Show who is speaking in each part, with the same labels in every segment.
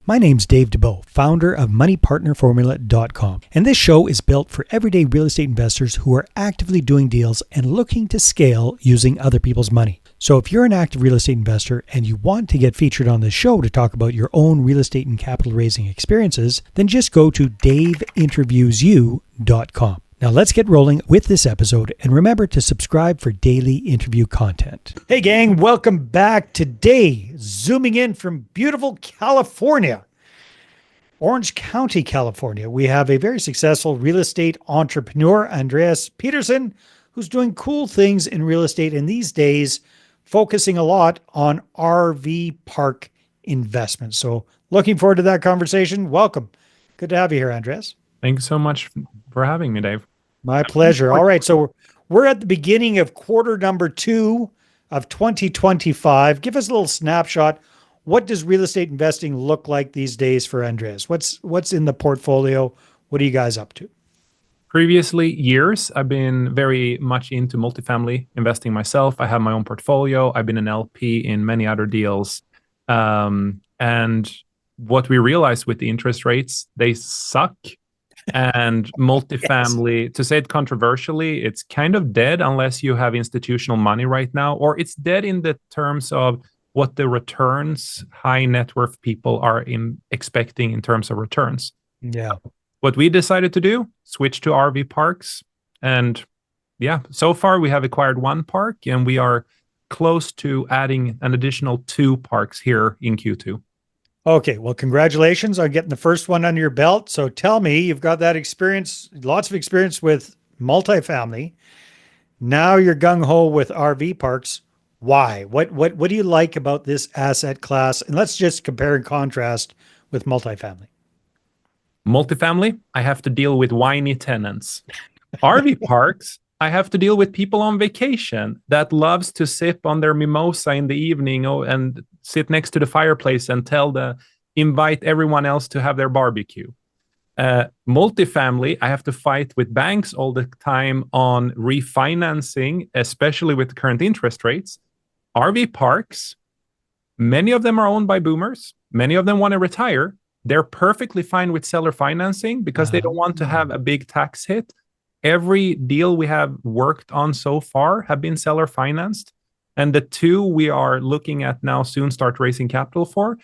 Speaker 1: My name's Dave DeBow, founder of MoneyPartnerFormula.com, and this show is built for everyday real estate investors who are actively doing deals and looking to scale using other people's money. So if you're an active real estate investor and you want to get featured on this show to talk about your own real estate and capital raising experiences, then just go to daveinterviewsyou.com. Now let's get rolling with this episode, and remember to subscribe for daily interview content. Hey gang, welcome back. Today, zooming in from beautiful California, Orange County, California, we have a very successful real estate entrepreneur, Andreas Pettersson, who's doing cool things in real estate and these days focusing a lot on RV park investments. So looking forward to that conversation. Welcome. Good to have you here, Andreas.
Speaker 2: Thank you so much for having me, Dave.
Speaker 1: My pleasure. All right. So we're at the beginning of quarter number 2 of 2025. Give us a little snapshot. What does real estate investing look like these days for Andreas? What's in the portfolio? What are you guys up to?
Speaker 2: Previously years, I've been very much into multifamily investing myself. I have my own portfolio. I've been an LP in many other deals. And what we realized with the interest rates, they suck. And multifamily, yes, to say it controversially, it's kind of dead unless you have institutional money right now, or it's dead in the terms of what the returns high net worth people are expecting in terms of returns.
Speaker 1: Yeah.
Speaker 2: What we decided to do, switch to RV parks. And yeah, so far we have acquired 1 park and we are close to adding an additional 2 parks here in Q2.
Speaker 1: Okay, well, congratulations on getting the first one under your belt. So tell me, you've got that experience, lots of experience with multifamily. Now you're gung-ho with RV parks. Why? What do you like about this asset class? And let's just compare and contrast with multifamily.
Speaker 2: Multifamily, I have to deal with whiny tenants. RV parks, I have to deal with people on vacation that loves to sip on their mimosa in the evening and sit next to the fireplace and invite everyone else to have their barbecue. Multifamily, I have to fight with banks all the time on refinancing, especially with current interest rates. RV parks, many of them are owned by boomers. Many of them want to retire. They're perfectly fine with seller financing because they don't want to have a big tax hit. Every deal we have worked on so far have been seller financed. And the 2 we are looking at now soon start raising capital for,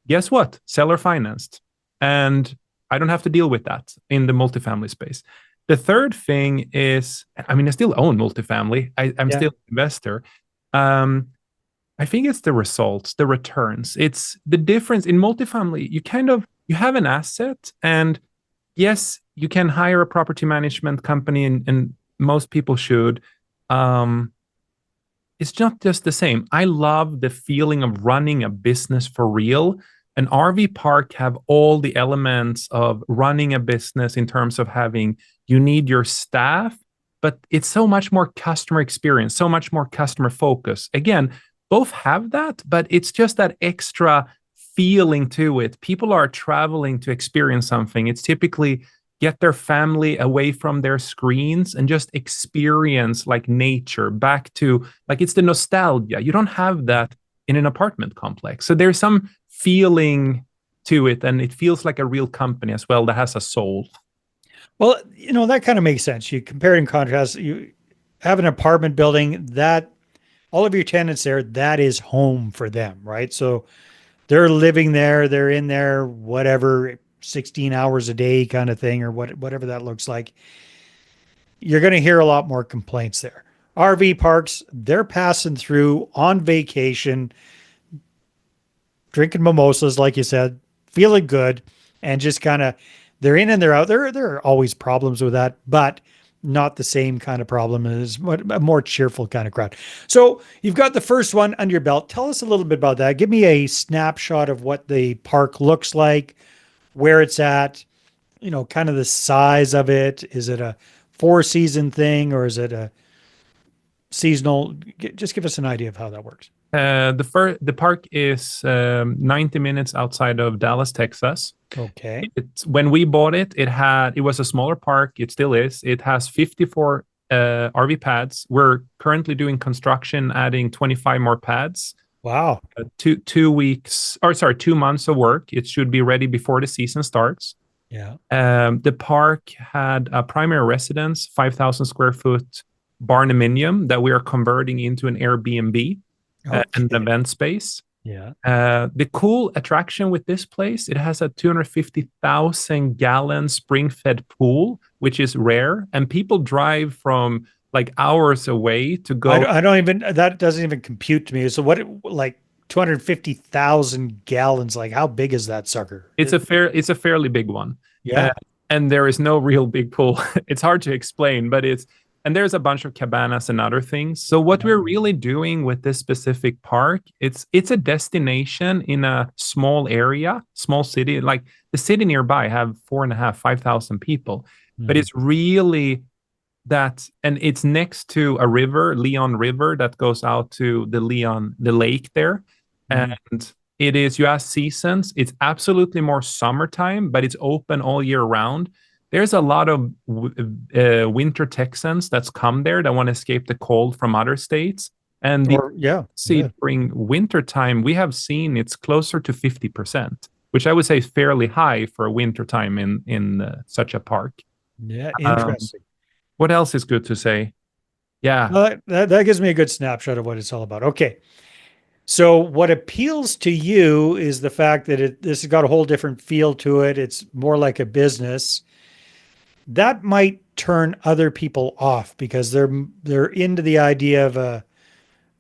Speaker 2: guess what? Seller financed. And I don't have to deal with that in the multifamily space. The third thing is, I still own multifamily. I'm still an investor. I think it's the results, the returns. It's the difference in multifamily. You have an asset, and yes, you can hire a property management company, and most people should. It's not just the same. I love the feeling of running a business for real. An RV park have all the elements of running a business in terms of you need your staff, but it's so much more customer experience, so much more customer focus. Again, both have that, but it's just that extra feeling to it. People are traveling to experience something. It's typically get their family away from their screens and just experience like nature back to it's the nostalgia. You don't have that in an apartment complex. So there's some feeling to it, and it feels like a real company as well that has a soul.
Speaker 1: Well, that kind of makes sense. You compare and contrast. You have an apartment building that all of your tenants there, that is home for them, right? So they're living there, they're in there, whatever, 16 hours a day kind of thing, or whatever that looks like. You're going to hear a lot more complaints there. RV parks, they're passing through on vacation, drinking mimosas, like you said, feeling good, and just kind of, they're in and they're out. There are always problems with that, but not the same kind of problem as a more cheerful kind of crowd. So you've got the first one under your belt. Tell us a little bit about that. Give me a snapshot of what the park looks like, where it's at, kind of the size of it. Is it a 4-season thing or is it a seasonal? Just give us an idea of how that works.
Speaker 2: The park is 90 minutes outside of Dallas, Texas.
Speaker 1: Okay.
Speaker 2: When we bought it, it was a smaller park. It still is. It has 54 RV pads. We're currently doing construction, adding 25 more pads.
Speaker 1: Wow.
Speaker 2: 2 weeks, or sorry, 2 months of work. It should be ready before the season starts.
Speaker 1: Yeah.
Speaker 2: The park had a primary residence, 5,000 square foot barnuminium that we are converting into an Airbnb and an
Speaker 1: Okay.
Speaker 2: event space.
Speaker 1: Yeah.
Speaker 2: The cool attraction with this place, it has a 250,000 gallon spring fed pool, which is rare. And people drive from like hours away to go.
Speaker 1: I don't even, that doesn't even compute to me. So what, like 250,000 gallons, like how big is that sucker?
Speaker 2: It's a fairly big one. Uh,
Speaker 1: Yeah.
Speaker 2: and there is no real big pool. It's hard to explain, but and there's a bunch of cabanas and other things. So what
Speaker 1: Yeah.
Speaker 2: we're really doing with this specific park, it's a destination in a small area, small city. Like the city nearby have 4.5, 5,000 people, but
Speaker 1: Mhm.
Speaker 2: it's really that, and it's next to a river, Leon River, that goes out to the lake there.
Speaker 1: Mhm.
Speaker 2: And it is, you ask seasons, it's absolutely more summertime, but it's open all year round. There's a lot of winter Texans that's come there that want to escape the cold from other states. And the
Speaker 1: Or yeah.
Speaker 2: see
Speaker 1: Yeah.
Speaker 2: during winter time, we have seen it's closer to 50%, which I would say is fairly high for a winter time in such a park.
Speaker 1: Yeah.
Speaker 2: Um,
Speaker 1: Interesting.
Speaker 2: what else is good to say? Yeah,
Speaker 1: Well, that gives me a good snapshot of what it's all about. Okay. So what appeals to you is the fact that this has got a whole different feel to it. It's more like a business. That might turn other people off because they're into the idea of a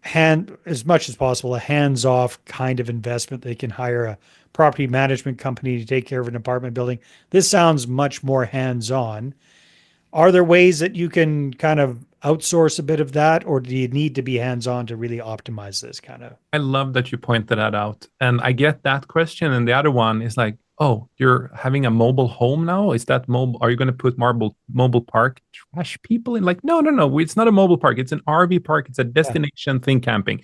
Speaker 1: hand as much as possible, a hands-off kind of investment. They can hire a property management company to take care of an apartment building. This sounds much more hands-on. Are there ways that you can kind of outsource a bit of that, or do you need to be hands-on to really optimize this kind of?
Speaker 2: I love that you pointed that out. And I get that question. And the other one is like, oh, you're having a mobile home now? Is that mobile? Are you going to put mobile park trash people in? Like, no, no, no. It's not a mobile park. It's an RV park. It's a
Speaker 1: Yeah.
Speaker 2: destination thing camping.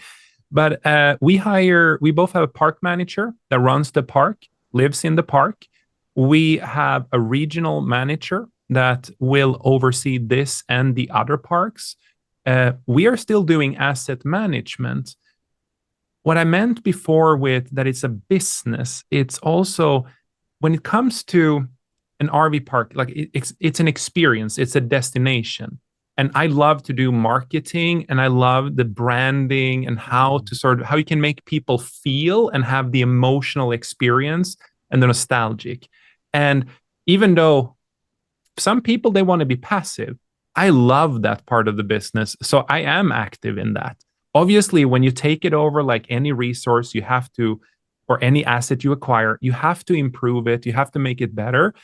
Speaker 2: But we both have a park manager that runs the park, lives in the park. We have a regional manager that will oversee this and the other parks. We are still doing asset management. What I meant before with that it's a business, it's also when it comes to an RV park, like it's an experience, it's a destination. And I love to do marketing and I love the branding and how
Speaker 1: Mhm.
Speaker 2: to sort of how you can make people feel and have the emotional experience and the nostalgic. And even though some people they want to be passive, I love that part of the business, so I am active in that. Obviously when you take it over, like any resource you have to, or any asset you acquire, you have to improve it, you have to make it better.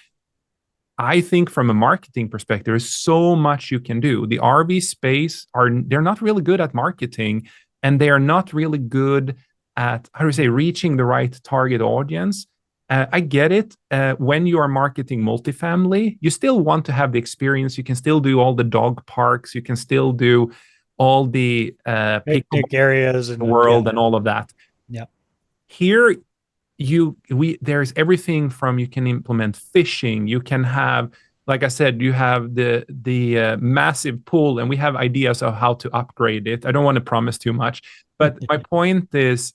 Speaker 2: I think from a marketing perspective, there's so much you can do. The RV space they're not really good at marketing, and they are not really good at, how do you say, reaching the right target audience. I get it. When you are marketing multifamily, you still want to have the experience. You can still do all the dog parks. You can still do all the pickleball
Speaker 1: Picnic areas and yeah,
Speaker 2: world and all of that.
Speaker 1: yeah.
Speaker 2: Here there's everything from, you can implement fishing, you can have, like I said, you have the massive pool, and we have ideas of how to upgrade it. I don't want to promise too much, but my point is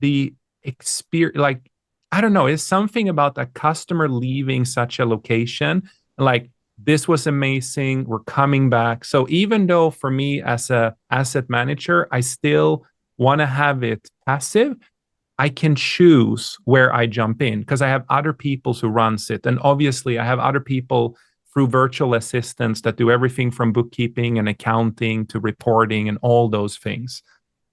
Speaker 2: the experience, like, I don't know, it's something about a customer leaving such a location like, this was amazing, we're coming back. So even though for me as a asset manager, I still want to have it passive, I can choose where I jump in because I have other people who runs it. And obviously I have other people through virtual assistants that do everything from bookkeeping and accounting to reporting and all those things.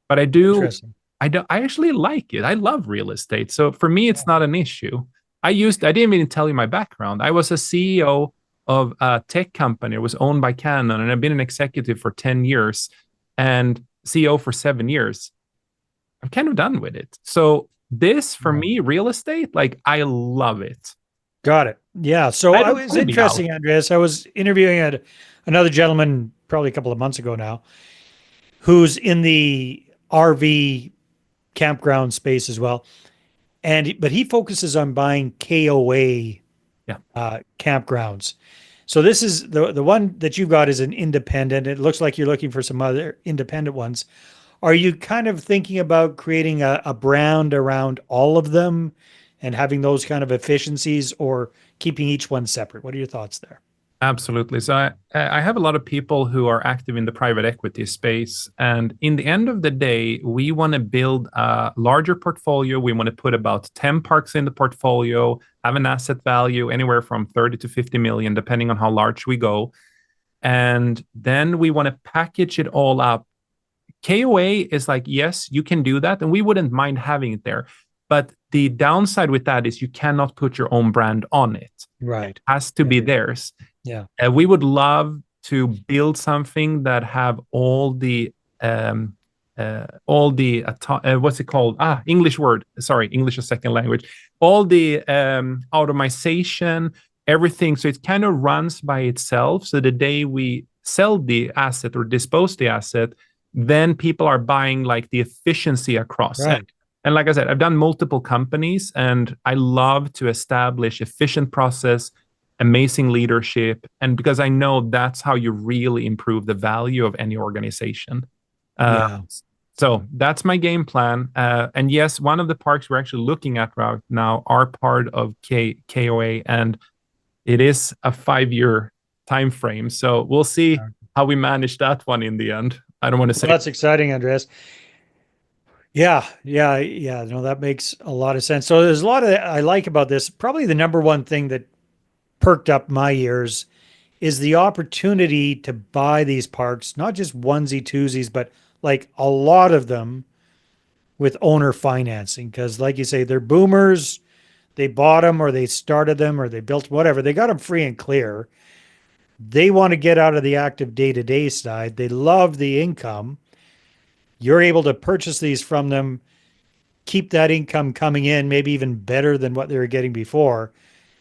Speaker 2: But
Speaker 1: Interesting.
Speaker 2: I actually like it. I love real estate. So for me, it's not an issue. I didn't even tell you my background. I was a CEO of a tech company. It was owned by Canon, and I've been an executive for 10 years and CEO for 7 years. I'm kind of done with it. So this for
Speaker 1: Yeah.
Speaker 2: me, real estate, like I love it.
Speaker 1: Got it. Yeah. So
Speaker 2: I
Speaker 1: I
Speaker 2: don't
Speaker 1: was
Speaker 2: want to be out.
Speaker 1: interesting, Andreas. I was interviewing another gentleman probably a couple of months ago now, who's in the RV campground space as well. But he focuses on buying KOA
Speaker 2: Yeah.
Speaker 1: campgrounds. So this is the one that you got is an independent. It looks like you're looking for some other independent ones. Are you kind of thinking about creating a brand around all of them and having those kind of efficiencies, or keeping each one separate? What are your thoughts there?
Speaker 2: Absolutely. So I have a lot of people who are active in the private equity space. And in the end of the day, we want to build a larger portfolio. We want to put about 10 parks in the portfolio, have an asset value anywhere from 30 to 50 million, depending on how large we go. And then we want to package it all up. KOA is like, yes, you can do that. And we wouldn't mind having it there. But the downside with that is you cannot put your own brand on it.
Speaker 1: Right.
Speaker 2: It has to
Speaker 1: Yeah.
Speaker 2: be theirs.
Speaker 1: Yeah.
Speaker 2: We would love to build something that have all the what's it called? English word. Sorry, English is second language. All the automation, everything. So it kind of runs by itself. So the day we sell the asset or dispose the asset, then people are buying like the efficiency across.
Speaker 1: Right.
Speaker 2: And like I said, I've done multiple companies, and I love to establish efficient process, amazing leadership, and because I know that's how you really improve the value of any organization.
Speaker 1: Yeah.
Speaker 2: So that's my game plan. And yes, one of the parks we're actually looking at right now are part of KOA, and it is a 5-year time frame. So we'll see how we manage that one in the end. I don't want to
Speaker 1: Well,
Speaker 2: say.
Speaker 1: that's exciting, Andreas. Yeah, yeah, yeah. No, that makes a lot of sense. So there's a lot of I like about this. Probably the number one thing that perked up my ears is the opportunity to buy these parks, not just onesie twosies, but like a lot of them with owner financing. Because, like you say, they're boomers. They bought them, or they started them, or they built whatever. They got them free and clear. They want to get out of the active day to day side. They love the income. You're able to purchase these from them, keep that income coming in, maybe even better than what they were getting before,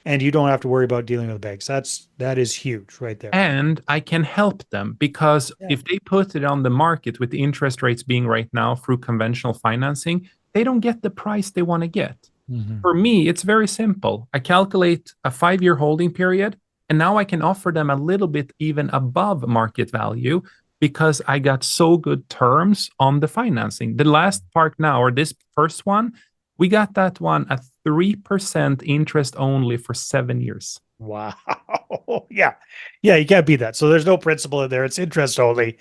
Speaker 1: and you don't have to worry about dealing with banks. That is huge right there.
Speaker 2: And I can help them because
Speaker 1: Yeah.
Speaker 2: if they put it on the market with the interest rates being right now through conventional financing, they don't get the price they want to get.
Speaker 1: Mm-hmm.
Speaker 2: For me, it's very simple. I calculate a 5-year holding period, and now I can offer them a little bit even above market value because I got so good terms on the financing. The last park now, or this first one, we got that one at 3% interest only for 7 years.
Speaker 1: Wow. Yeah. Yeah, you can't beat that. So there's no principal in there. It's interest only.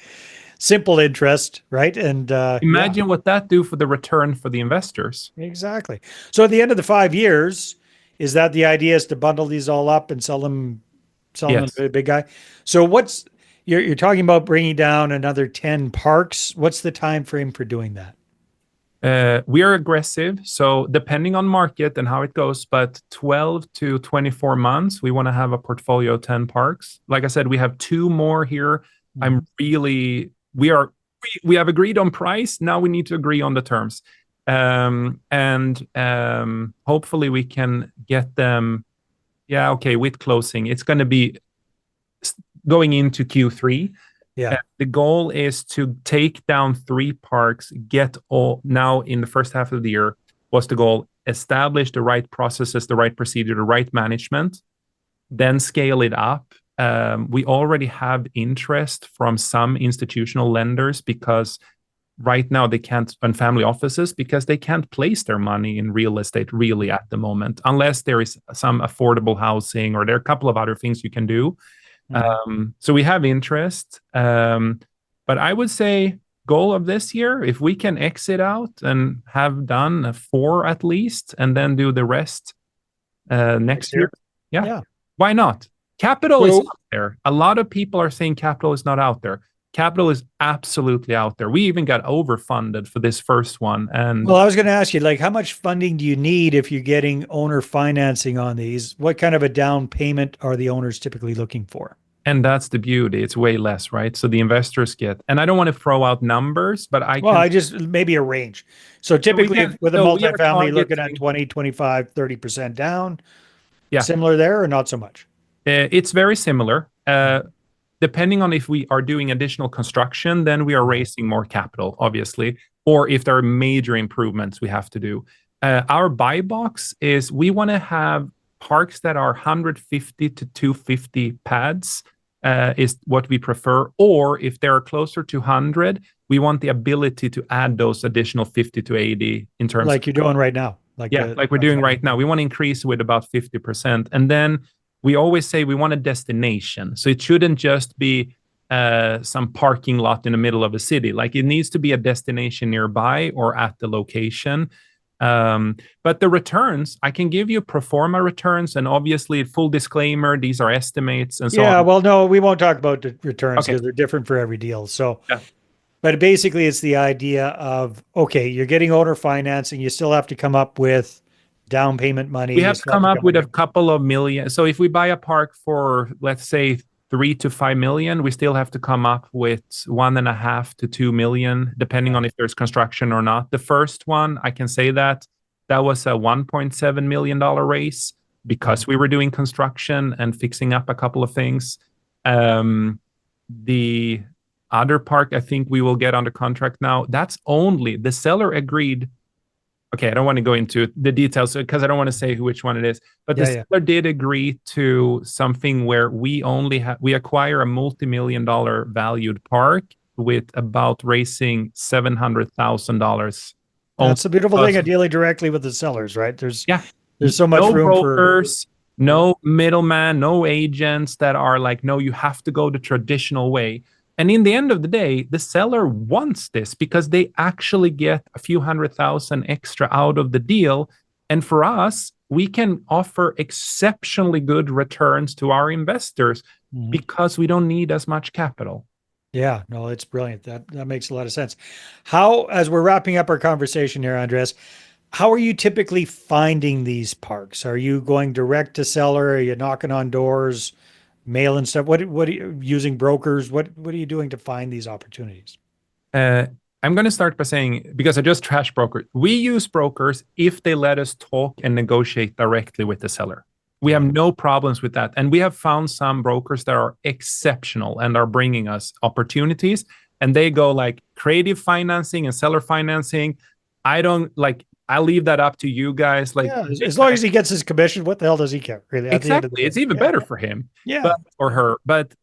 Speaker 1: Simple interest, right? And yeah,
Speaker 2: Imagine what that do for the return for the investors.
Speaker 1: exactly. So at the end of the 5 years, is that the idea, is to bundle these all up and sell them to
Speaker 2: Yes.
Speaker 1: the big guy? So what's you're talking about bringing down another 10 parks. What's the time frame for doing that?
Speaker 2: We are aggressive, so depending on market and how it goes, but 12 to 24 months, we want to have a portfolio of 10 parks. Like I said, we have 2 more here. I'm really, we have agreed on price. Now we need to agree on the terms. And hopefully we can get them. Yeah, okay, with closing. It's going to be going into Q3.
Speaker 1: Yeah.
Speaker 2: The goal is to take down 3 parks, get all now in the first half of the year was the goal, establish the right processes, the right procedure, the right management, then scale it up. We already have interest from some institutional lenders because right now they can't, and family offices, because they can't place their money in real estate really at the moment, unless there is some affordable housing or there are a couple of other things you can do. So we have interest, but I would say goal of this year, if we can exit out and have done 4 at least, and then do the rest next year. Yeah.
Speaker 1: Yeah.
Speaker 2: Why not? Capital is
Speaker 1: So,
Speaker 2: out there. A lot of people are saying capital is not out there. Capital is absolutely out there. We even got overfunded for this first one. And
Speaker 1: well, I was going to ask you, like, how much funding do you need if you're getting owner financing on these? What kind of a down payment are the owners typically looking for?
Speaker 2: and that's the beauty. It's way less, right? So the investors get, and I don't want to throw out numbers, but I
Speaker 1: Well,
Speaker 2: can.
Speaker 1: I just maybe a range. So typically with a
Speaker 2: So we are
Speaker 1: multifamily, looking at
Speaker 2: targeting.
Speaker 1: 20, 25, 30% down,
Speaker 2: Yeah,
Speaker 1: similar there or not so much?
Speaker 2: it's very similar. Depending on if we are doing additional construction, then we are raising more capital, obviously, or if there are major improvements we have to do. Our buy box is we want to have parks that are 150 to 250 pads is what we prefer. Or if they are closer to 100, we want the ability to add those additional 50 to 80 in terms
Speaker 1: like you're doing right now.
Speaker 2: like we're doing right now. We want to increase with about 50%. And then we always say we want a destination. So it shouldn't just be some parking lot in the middle of a city. Like it needs to be a destination nearby or at the location. But the returns, I can give you pro forma returns, and obviously full disclaimer, these are estimates and so on.
Speaker 1: Yeah, well, no, we won't talk about the returns
Speaker 2: Okay.
Speaker 1: because they're different for every deal. So,
Speaker 2: Yeah.
Speaker 1: but basically it's the idea of, okay, you're getting owner financing. You still have to come up with down payment money.
Speaker 2: We
Speaker 1: You
Speaker 2: have to
Speaker 1: still
Speaker 2: come up with a
Speaker 1: with-
Speaker 2: couple of million. So if we buy a park for, let's say, 3 to 5 million, we still have to come up with 1.5 to 2 million, depending on if there's construction or not. The first one, I can say that was a $1.7 million raise because we were doing construction and fixing up a couple of things. The other park, I think we will get under contract now. That's only the seller agreed. Okay, I don't want to go into the details because I don't want to say which one it is. But the seller did agree to something where we acquire a multi-million-dollar valued park with about raising $700,000.
Speaker 1: That's the beautiful thing of dealing directly with the sellers, right? There's so much
Speaker 2: no
Speaker 1: room
Speaker 2: brokers, no middleman, no agents that are like, no, you have to go the traditional way. And in the end of the day, the seller wants this because they actually get a few $100,000 extra out of the deal. And for us, we can offer exceptionally good returns to our investors because we don't need as much capital.
Speaker 1: Yeah, no, it's brilliant. That makes a lot of sense. How, as we're wrapping up our conversation here, Andreas, how are you typically finding these parks? Are you going direct to seller? Are you knocking on doors? Mail and stuff. What are you using brokers? What are you doing to find these opportunities?
Speaker 2: I'm going to start by saying, because I just trash brokers, we use brokers if they let us talk and negotiate directly with the seller. We have no problems with that. And we have found some brokers that are exceptional and are bringing us opportunities. And they go like creative financing and seller financing. I'll leave that up to you guys. Like,
Speaker 1: as long as he gets his commission, what the hell does he care? Really,
Speaker 2: exactly. It's even better for him, or her. But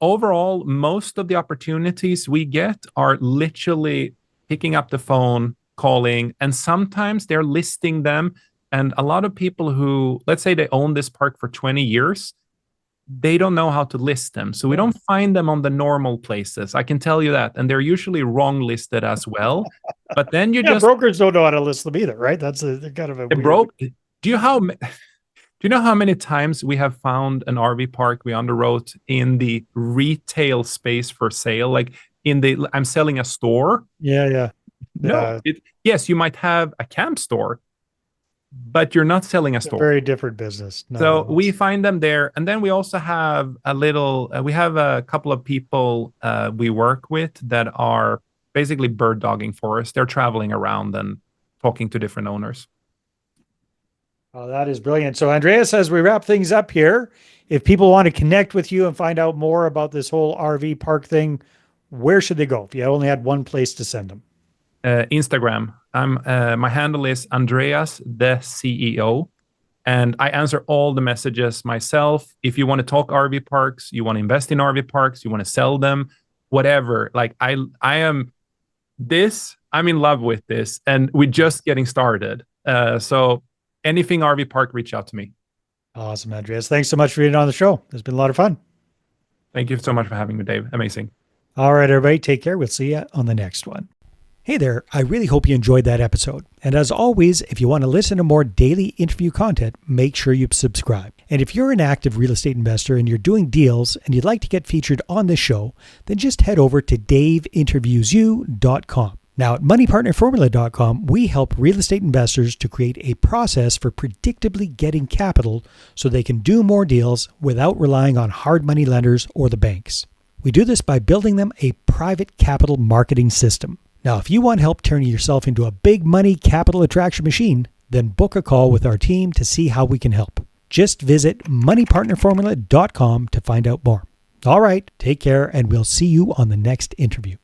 Speaker 2: overall, most of the opportunities we get are literally picking up the phone, calling, and sometimes they're listing them. And a lot of people who, let's say they own this park for 20 years, they don't know how to list them. So we don't find them on the normal places. I can tell you that. And they're usually wrong listed as well. But then
Speaker 1: brokers don't know how to list them either, right? That's kind of a weird...
Speaker 2: Do you know how many times we have found an RV park we underwrote in the retail space for sale? Like I'm selling a store. No. Yes, you might have a camp store, but you're not selling a store.
Speaker 1: Very different business.
Speaker 2: So we find them there. And then we also have we have a couple of people we work with that are basically bird dogging for us. They're traveling around and talking to different owners.
Speaker 1: Oh, that is brilliant. So Andreas, as we wrap things up here, if people want to connect with you and find out more about this whole RV park thing, where should they go if you only had one place to send them?
Speaker 2: Instagram. My handle is Andreas the CEO, and I answer all the messages myself. If you want to talk RV parks, you want to invest in RV parks, you want to sell them, whatever. Like I'm in love with this, and we're just getting started. So anything RV park, reach out to me.
Speaker 1: Awesome, Andreas. Thanks so much for being on the show. It's been a lot of fun.
Speaker 2: Thank you so much for having me, Dave. Amazing. All
Speaker 1: right, everybody, take care. We'll see you on the next one. Hey there, I really hope you enjoyed that episode. And as always, if you want to listen to more daily interview content, make sure you subscribe. And if you're an active real estate investor and you're doing deals and you'd like to get featured on this show, then just head over to daveinterviewyou.com. Now at moneypartnerformula.com, we help real estate investors to create a process for predictably getting capital so they can do more deals without relying on hard money lenders or the banks. We do this by building them a private capital marketing system. Now, if you want help turning yourself into a big money capital attraction machine, then book a call with our team to see how we can help. Just visit moneypartnerformula.com to find out more. All right, take care, and we'll see you on the next interview.